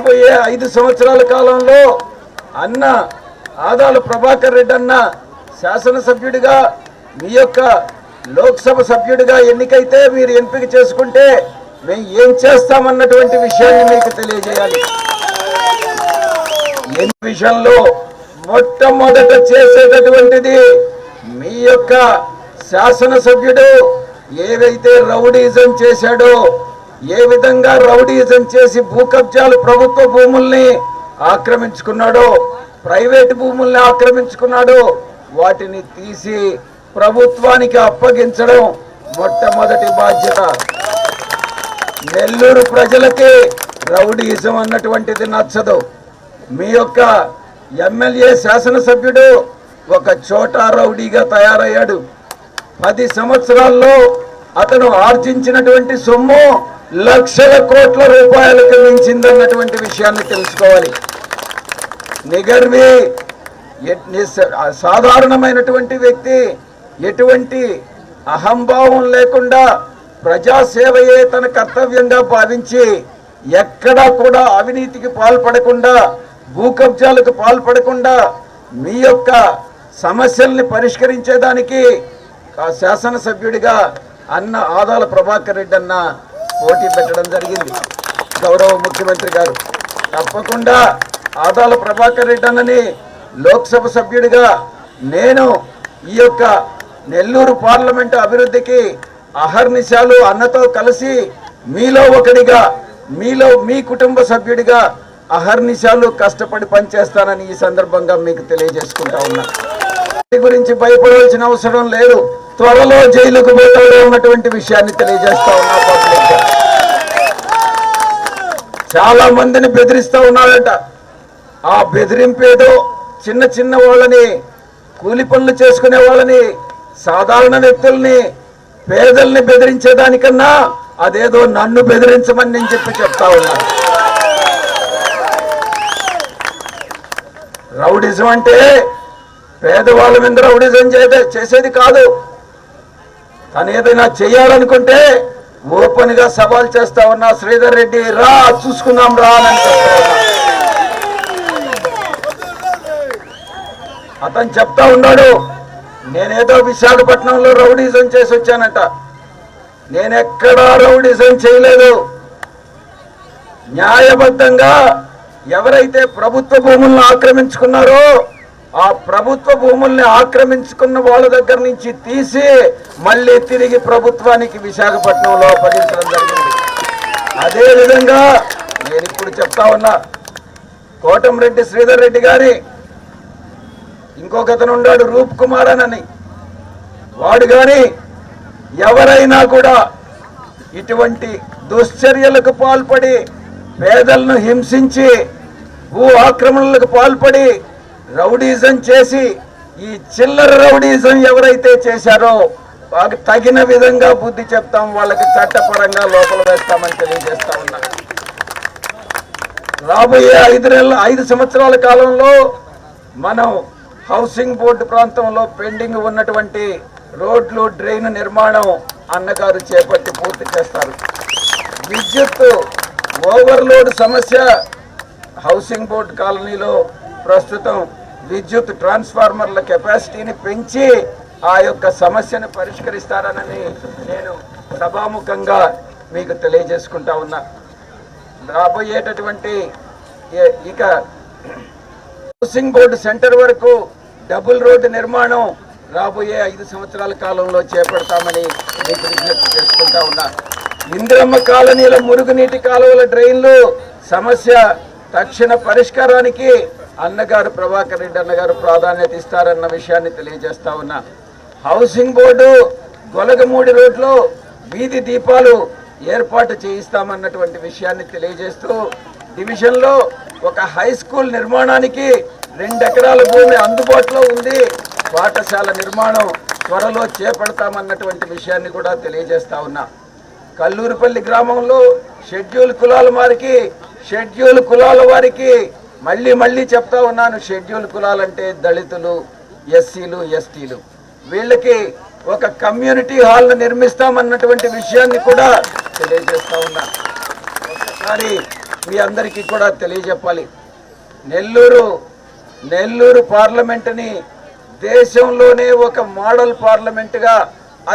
రాబోయే 5 సంవత్సరాల కాలంలో అన్న ఆదాల ప్రభాకర్ రెడ్డి అన్న శాసనసభ్యుడిగా మీ యొక్క లోక్సభ సభ్యుడిగా ఎన్నికైతే మీరు ఎంపిక చేసుకుంటే మేము ఏం చేస్తామన్నటువంటి విషయాన్ని మీకు తెలియజేయాలి. ఈ విషయంలో మొట్టమొదట చేసేటటువంటిది మీ యొక్క శాసనసభ్యుడు ఏవైతే రౌడీజం చేశాడో, ఏ విధంగా రౌడీజం చేసి భూ కబ్జాలు ప్రభుత్వ భూముల్ని ఆక్రమించుకున్నాడో, ప్రైవేటు భూముల్ని ఆక్రమించుకున్నాడో వాటిని తీసి ప్రభుత్వానికి అప్పగించడం మొట్టమొదటి బాధ్యత. నెల్లూరు ప్రజలకి రౌడీజం అన్నటువంటిది నచ్చదు. మీ యొక్క ఎమ్మెల్యే శాసనసభ్యుడు ఒక చోటా రౌడీగా తయారయ్యాడు. 10 సంవత్సరాల్లో అతను ఆర్జించినటువంటి సొమ్ము లక్షల కోట్ల రూపాయలకు మించిందన్నటువంటి విషయాన్ని తెలుసుకోవాలి. నిగర్వి సాధారణమైనటువంటి వ్యక్తి, ఎటువంటి అహంభావం లేకుండా ప్రజాసేవయే తన కర్తవ్యంగా భావించి ఎక్కడా కూడా అవినీతికి పాల్పడకుండా, భూ కబ్జాలకు పాల్పడకుండా మీ యొక్క సమస్యల్ని పరిష్కరించేదానికి ఆ శాసనసభ్యుడిగా అన్న ఆదాల ప్రభాకర్ రెడ్డి అన్న పోటీ పెట్టడం జరిగింది. గౌరవ ముఖ్యమంత్రి గారు తప్పకుండా ఆదాల ప్రభాకర్ రెడ్డి అన్నని లోక్సభ సభ్యుడిగా నేను ఈ యొక్క నెల్లూరు పార్లమెంటు అభివృద్ధికి అహర్నిశాలు అన్నతో కలిసి మీలో ఒకడిగా, మీలో మీ కుటుంబ సభ్యుడిగా అహర్నిశాలు కష్టపడి పనిచేస్తానని ఈ సందర్భంగా మీకు తెలియజేసుకుంటా ఉన్నా. గురించి భయపడవలసిన అవసరం లేదు. త్వరలో జైలుకు పోతాడు ఉన్నటువంటి విషయాన్ని తెలియజేస్తా ఉన్నా. చాలా మందిని బెదిరిస్తా ఉన్నాడట. ఆ బెదిరింపేదో చిన్న చిన్న వాళ్ళని, కూలి పనులు చేసుకునే వాళ్ళని, సాధారణ వ్యక్తుల్ని, పేదల్ని బెదిరించేదానికన్నా అదేదో నన్ను బెదిరించమని నేను చెప్తా ఉన్నాను. రౌడిజం అంటే పేదవాళ్ళ మీద రౌడిజం చేసేది కాదు. తను ఏదైనా చేయాలనుకుంటే ఓపెన్ గా సవాల్ చేస్తా ఉన్నా. శ్రీధర్ రెడ్డి రా, చూసుకుందాం రా అని చెప్తా ఉన్నా. అతను చెప్తా ఉన్నాడు, నేనేదో విశాఖపట్నంలో రౌడిజం చేసి వచ్చానట. నేనెక్కడా రౌడిజం చేయలేదు. న్యాయబద్ధంగా ఎవరైతే ప్రభుత్వ భూములను ఆక్రమించుకున్నారో ఆ ప్రభుత్వ భూముల్ని ఆక్రమించుకున్న వాళ్ళ దగ్గర నుంచి తీసి మళ్ళీ తిరిగి ప్రభుత్వానికి విశాఖపట్నంలో అప్పగించడం జరిగింది. అదేవిధంగా నేను ఇప్పుడు చెప్తా ఉన్నా, కోటంరెడ్డి శ్రీధర్ రెడ్డి గారి ఇంకొకతను ఉన్నాడు రూప్ కుమార్ అని, వాడు కానీ ఎవరైనా కూడా ఇటువంటి దుశ్చర్యలకు పాల్పడి, పేదలను హింసించి, భూ ఆక్రమణలకు పాల్పడి, రౌడీజం చేసి, ఈ చిల్లర రౌడీజం ఎవరైతే చేశారో వాళ్ళకి తగిన విధంగా బుద్ధి చెప్తాం, వాళ్ళకి చట్టపరంగా లోపల వేస్తామని తెలియజేస్తా ఉన్నా. రాబోయే 5 సంవత్సరాల కాలంలో మనం హౌసింగ్ బోర్డు ప్రాంతంలో పెండింగ్ ఉన్నటువంటి రోడ్లు, డ్రైన్ నిర్మాణం అన్నగారు చేపట్టి పూర్తి చేస్తారు. విద్యుత్ ఓవర్లోడ్ సమస్య హౌసింగ్ బోర్డు కాలనీలో ప్రస్తుతం విద్యుత్ ట్రాన్స్ఫార్మర్ల కెపాసిటీని పెంచి ఆ యొక్క సమస్యను పరిష్కరిస్తారని నేను సభాముఖంగా మీకు తెలియజేసుకుంటా ఉన్నా. రాబోయేటటువంటి ఇక హౌసింగ్ బోర్డు సెంటర్ వరకు డబుల్ రోడ్డు నిర్మాణం రాబోయే 5 సంవత్సరాల కాలంలో చేపడతామని మీకు విజ్ఞప్తి చేసుకుంటా ఉన్నా. ఇందిరమ్మ కాలనీల మురుగునీటి కాలువల డ్రైన్లు సమస్య తక్షణ పరిష్కారానికి అన్నగారు ప్రభాకర్ రెడ్డి అన్నగారు ప్రాధాన్యత ఇస్తారన్న విషయాన్ని తెలియజేస్తా ఉన్నా. హౌసింగ్ బోర్డు గొలగమూడి రోడ్లో వీధి దీపాలు ఏర్పాటు చేయిస్తామన్నటువంటి విషయాన్ని తెలియజేస్తూ, డివిజన్లో ఒక హై స్కూల్ నిర్మాణానికి 2 ఎకరాల భూమి అందుబాటులో ఉంది. పాఠశాల నిర్మాణం త్వరలో చేపడతామన్నటువంటి విషయాన్ని కూడా తెలియజేస్తా ఉన్నా. కల్లూరుపల్లి గ్రామంలో షెడ్యూల్ కులాల వారికి మళ్ళీ చెప్తా ఉన్నాను. షెడ్యూల్ కులాలంటే దళితులు, ఎస్సీలు, ఎస్టీలు. వీళ్ళకి ఒక కమ్యూనిటీ హాల్ నిర్మిస్తామన్నటువంటి విషయాన్ని కూడా తెలియజేస్తా ఉన్నా. ఒకసారి మీ అందరికీ కూడా తెలియజెప్పాలి. నెల్లూరు పార్లమెంటుని దేశంలోనే ఒక మోడల్ పార్లమెంటుగా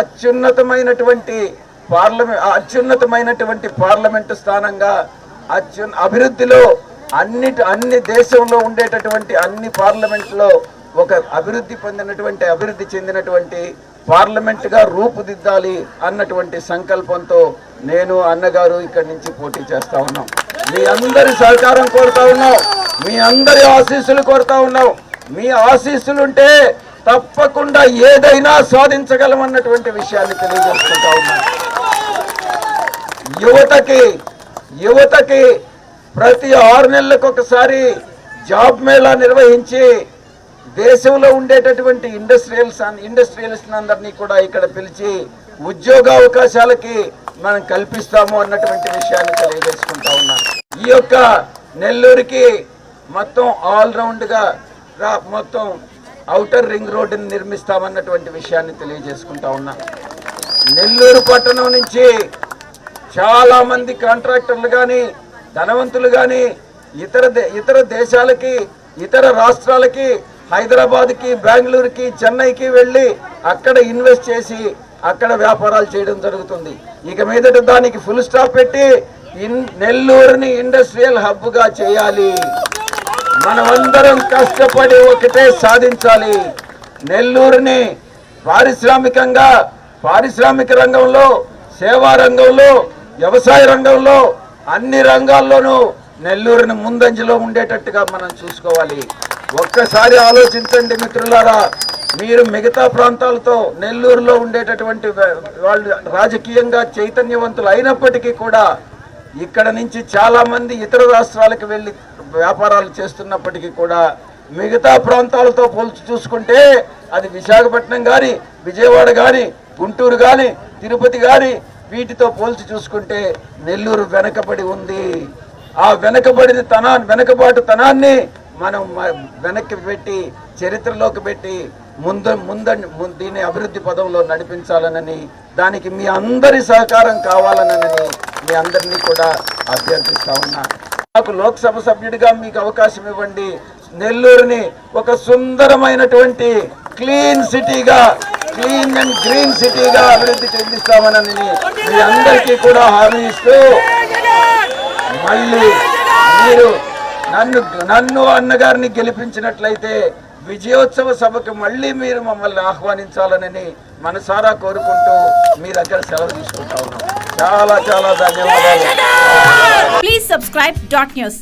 అత్యున్నతమైనటువంటి పార్లమెంటు స్థానంగా అభివృద్ధిలో అన్ని దేశంలో ఉండేటటువంటి అన్ని పార్లమెంట్లో ఒక అభివృద్ధి చెందినటువంటి పార్లమెంటుగా రూపుదిద్దాలి అన్నటువంటి సంకల్పంతో నేను అన్నగారు ఇక్కడి నుంచి పోటీ చేస్తా ఉన్నాం. మీ అందరి సహకారం కోరుతా ఉన్నాం, మీ అందరి ఆశీస్సులు కోరుతా ఉన్నాం. మీ ఆశీస్సులుంటే తప్పకుండా ఏదైనా సాధించగలమన్నటువంటి విషయాన్ని తెలియజేసుకుంటా ఉన్నాం. యువతకి ప్రతి 6 నెలలకు ఒకసారి జాబ్ మేళా నిర్వహించి దేశంలో ఉండేటటువంటి ఇండస్ట్రియలిస్ట్ అందరినీ కూడా ఇక్కడ పిలిచి ఉద్యోగ అవకాశాలకి మనం కల్పిస్తాము అన్నటువంటి విషయాన్ని తెలియజేసుకుంటా ఉన్నాం. ఈ యొక్క నెల్లూరుకి మొత్తం ఆల్రౌండ్ గా మొత్తం ఔటర్ రింగ్ రోడ్డుని నిర్మిస్తామన్నటువంటి విషయాన్ని తెలియజేసుకుంటా ఉన్నాం. నెల్లూరు పట్టణం నుంచి చాలా మంది కాంట్రాక్టర్లు కానీ ధనవంతులు కానీ ఇతర దేశాలకి ఇతర రాష్ట్రాలకి హైదరాబాద్కి బెంగళూరుకి చెన్నైకి వెళ్ళి అక్కడ ఇన్వెస్ట్ చేసి అక్కడ వ్యాపారాలు చేయడం జరుగుతుంది. ఇక మీదట దానికి ఫుల్ స్టాప్ పెట్టి నెల్లూరుని ఇండస్ట్రియల్ హబ్గా చేయాలి. మనమందరం కష్టపడి ఒకటే సాధించాలి. నెల్లూరుని పారిశ్రామిక రంగంలో, సేవా రంగంలో, వ్యవసాయ రంగంలో అన్ని రంగాల్లోనూ నెల్లూరుని ముందంజలో ఉండేటట్టుగా మనం చూసుకోవాలి. ఒక్కసారి ఆలోచించండి మిత్రులారా. మీరు మిగతా ప్రాంతాలతో నెల్లూరులో ఉండేటటువంటి వాళ్ళు రాజకీయంగా చైతన్యవంతులు అయినప్పటికీ కూడా ఇక్కడ నుంచి చాలా మంది ఇతర రాష్ట్రాలకు వెళ్ళి వ్యాపారాలు చేస్తున్నప్పటికీ కూడా మిగతా ప్రాంతాలతో పోల్చి చూసుకుంటే అది విశాఖపట్నం కానీ, విజయవాడ కానీ, గుంటూరు కానీ, తిరుపతి కానీ వీటితో పోల్చి చూసుకుంటే నెల్లూరు వెనకబడి ఉంది. ఆ వెనకబాటుతనాన్ని మనం వెనక్కి పెట్టి చరిత్రలోకి పెట్టి దీన్ని అభివృద్ధి పదంలో నడిపించాలనని, దానికి మీ అందరి సహకారం కావాలనని మీ అందరినీ కూడా అభ్యర్థిస్తా ఉన్నా. నాకు లోక్సభ సభ్యుడిగా మీకు అవకాశం ఇవ్వండి. నెల్లూరుని ఒక సుందరమైనటువంటి క్లీన్ అండ్ గ్రీన్ సిటీగా అభివృద్ధి చెందిస్తామనని మీ అందరికీ కూడా హామీ ఇస్తూ, మళ్ళీ మీరు నన్ను అన్నగారిని గెలిపించినట్లయితే విజయోత్సవ సభకు మళ్ళీ మీరు మమ్మల్ని ఆహ్వానించాలని మనసారా కోరుకుంటూ మీ దగ్గర సెలవు తీసుకుంటా ఉన్నాం. చాలా ధన్యవాదాలు. Please subscribe .news.